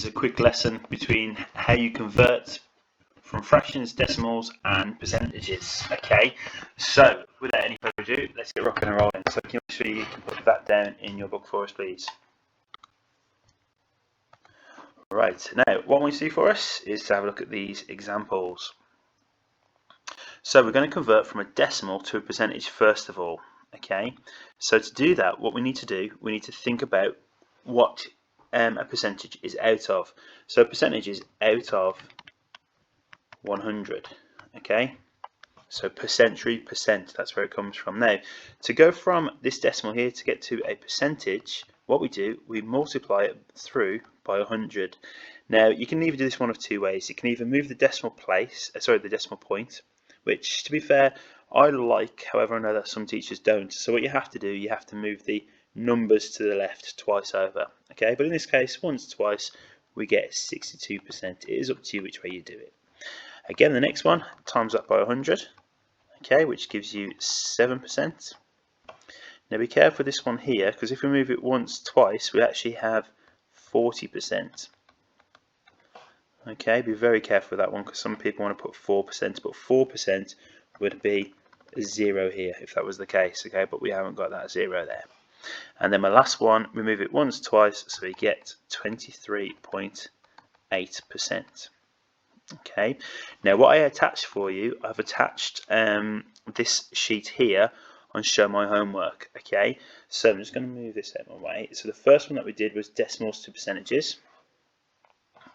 Is a quick lesson between how you convert from fractions, decimals, and percentages. Okay, so without any further ado, let's get rocking and rolling. So can you make sure you can put that down in your book for us, please? Right, now what we see for us is to have a look at these examples. So we're going to convert from a decimal to a percentage first of all. Okay, so to do that, what we need to do, we need to think about what a percentage is out of. So a percentage is out of 100. Okay, so percentage, that's where it comes from. Now, to go from this decimal here to get to a percentage, what we do, we multiply it through by 100. Now, you can either do this one of two ways. You can either move the decimal place, the decimal point, which, to be fair, I like. However, I know that some teachers don't. So what you have to do, you have to move the numbers to the left twice over. Okay, but in this case, once, twice, we get 62%. It is up to you which way you do it. Again, the next one, times that by 100, okay, which gives you 7%. Now be careful with this one here, because if we move it once, twice, we actually have 40%. Okay, be very careful with that one, because some people want to put 4%, but 4% would be 0 here, if that was the case, okay, but we haven't got that 0 there. And then my last one, we move it once, twice, so we get 23.8%. Okay, now what I attached for you, I've attached this sheet here on show my homework. Okay, so I'm just going to move this out of my way. So the first one that we did was decimals to percentages.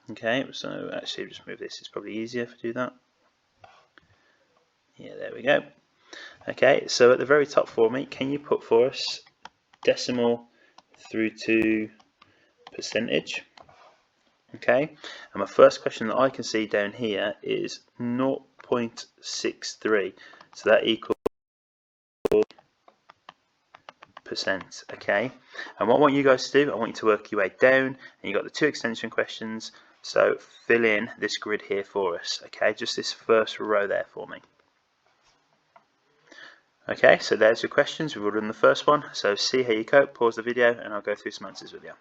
Okay, so actually just move this, it's probably easier if I do that. Yeah, there we go. Okay, so at the very top for me, can you put for us decimal through to percentage? Okay, and my first question that I can see down here is 0.63, so that equals %. Okay, and what I want you guys to do, I want you to work your way down, and you got the two extension questions, so fill in this grid here for us. Okay, just this first row there for me. Okay, so there's your questions. We've already done the first one, so see how you cope, pause the video, and I'll go through some answers with you.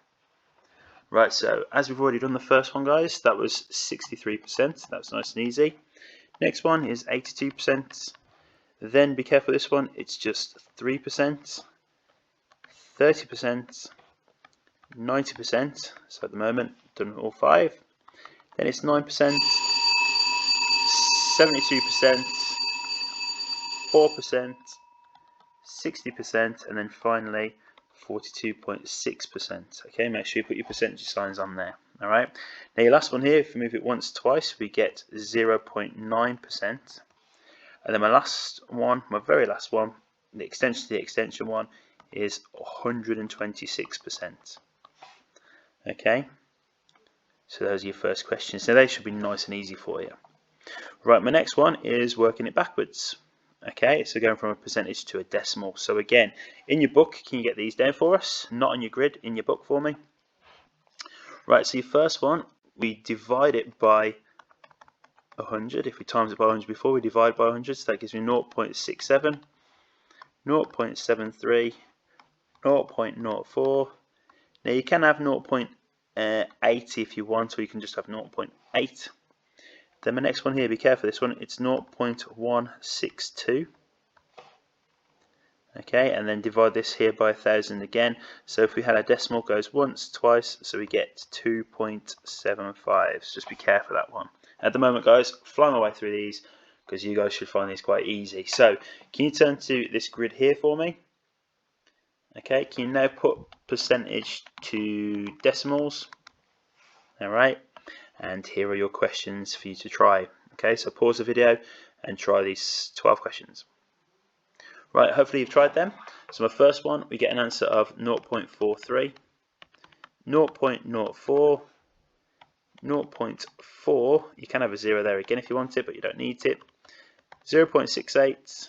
Right, so as we've already done the first one, guys, that was 63%. That was nice and easy. Next one is 82%. Then be careful with this one, it's just 3%, 30%, 90%. So at the moment, done all 5. Then it's 9%, 72%, 4%, 60%, and then finally 42.6%. Okay, make sure you put your percentage signs on there. All right. Now your last one here, if we move it once, twice, we get 0.9%. And then my last one, my very last one, the extension to the extension one, is 126%. Okay. So those are your first questions. Now they should be nice and easy for you. Right. My next one is working it backwards. Okay, so going from a percentage to a decimal. So again, in your book, can you get these down for us? Not on your grid, in your book for me. Right, so your first one, we divide it by 100. If we times it by 100 before, we divide by 100, so that gives me 0.67, 0.73, 0.04. Now you can have 0.80 if you want, or you can just have 0.8. Then my next one here, be careful, this one, it's 0.162. Okay, and then divide this here by 1,000 again. So if we had a decimal, goes once, twice, so we get 2.75. So just be careful of that one. At the moment, guys, flying my way through these, because you guys should find these quite easy. So can you turn to this grid here for me? Okay, can you now put percentage to decimals? All right. And here are your questions for you to try. Okay, so pause the video and try these 12 questions. Right, hopefully you've tried them. So my first one, we get an answer of 0.43, 0.04, 0.4, you can have a 0 there again if you want it, but you don't need it, 0.68,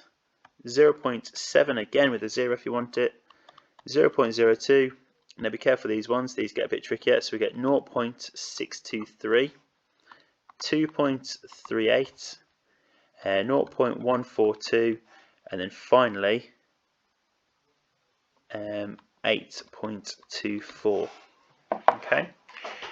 0.7 again with a 0 if you want it, 0.02, now be careful of these ones, these get a bit trickier, so we get 0.623, 2.38, 0.142, and then finally 8.24. Okay,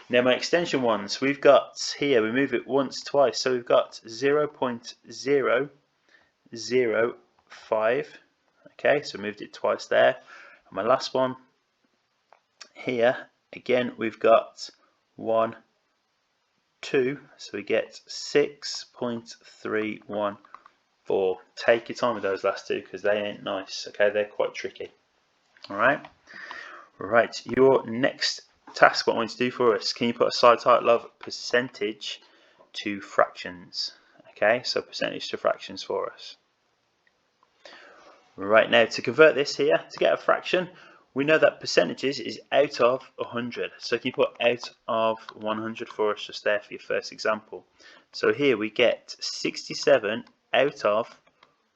Now my extension ones, we've got here, we move it once, twice, so we've got 0.005, okay, so moved it twice there. And my last one here, again, we've got 1, 2, so we get 6.314. Take your time with those last two because they ain't nice, okay, they're quite tricky. Alright, right, your next task, what I want to do for us, can you put a side title of percentage to fractions? Okay, so percentage to fractions for us. Right, now to convert this here, to get a fraction, we know that percentages is out of 100. So can you put out of 100 for us just there for your first example? So here we get 67 out of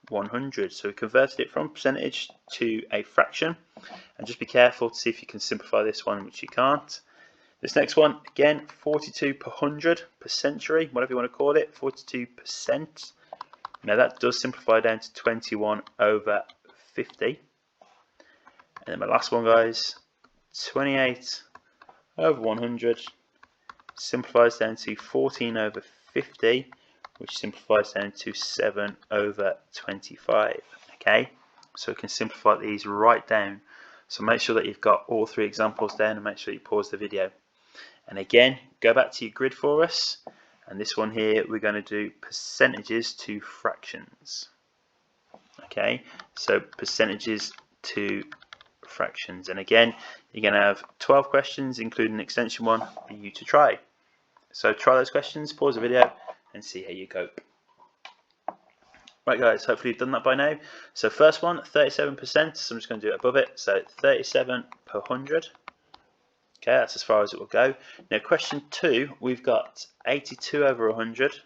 100. So we converted it from percentage to a fraction. And just be careful to see if you can simplify this one, which you can't. This next one, again, 42 per 100 per century, whatever you want to call it, 42%. Now that does simplify down to 21 over 50. And then my last one, guys, 28 over 100 simplifies down to 14 over 50, which simplifies down to 7 over 25. Okay, so we can simplify these right down. So make sure that you've got all three examples down and make sure you pause the video. And again, go back to your grid for us. And this one here, we're going to do percentages to fractions. Okay, so percentages to fractions. And again, you're going to have 12 questions, including an extension one for you to try. So try those questions, pause the video, and see how you go. Right guys, hopefully you've done that by now. So first one, 37%, so I'm just going to do it above it. So 37 per 100. Okay, that's as far as it will go. Now question 2, we've got 82 over 100,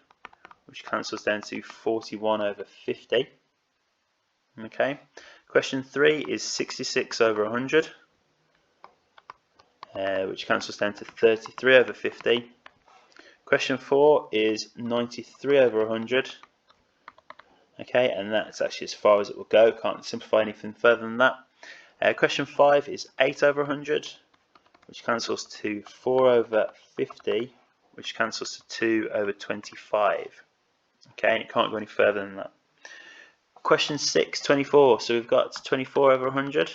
which cancels down to 41 over 50. Okay, question 3 is 66 over 100, which cancels down to 33 over 50. Question 4 is 93 over 100. Okay, and that's actually as far as it will go. Can't simplify anything further than that. Question 5 is 8 over 100, which cancels to 4 over 50, which cancels to 2 over 25. Okay, and it can't go any further than that. Question 6, 24. So we've got 24 over 100,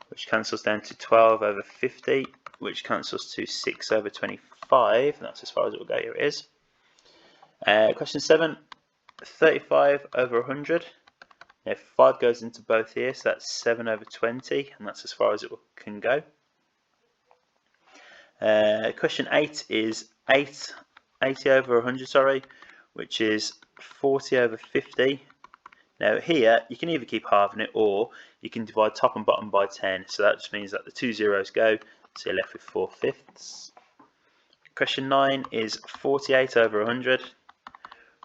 which cancels down to 12 over 50, which cancels to 6 over 25. And that's as far as it will go. Here it is. Question 7, 35 over 100. Now 5 goes into both here, so that's 7 over 20, and that's as far as it can go. Question 8 is 80 over 100, sorry, which is 40 over 50. Now here, you can either keep halving it, or you can divide top and bottom by 10. So that just means that the 2 zeros go, so you're left with 4/5. Question 9 is 48 over 100,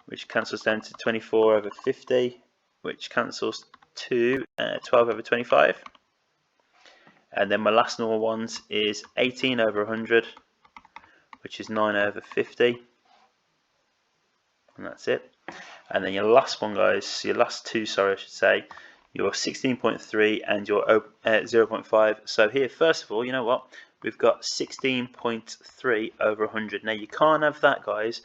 which cancels down to 24 over 50, which cancels to 12 over 25. And then my last normal ones is 18 over 100, which is 9 over 50. And that's it. And then your last one, guys, your last two, sorry, I should say, your 16.3 and your 0.5. So here, first of all, you know what? We've got 16.3 over 100. Now, you can't have that, guys,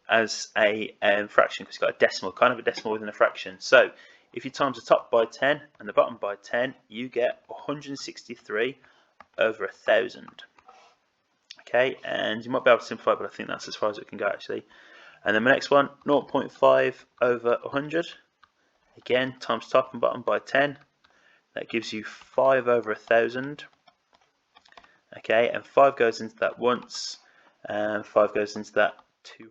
as a fraction because you've got a decimal, kind of a decimal within a fraction. So if you times the top by 10 and the bottom by 10, you get 163 over 1,000. Okay, and you might be able to simplify it, but I think that's as far as it can go actually. And then the next one, 0.5 over 100. Again, times top and bottom by 10. That gives you 5 over 1,000. Okay, and 5 goes into that once, and 5 goes into that 200.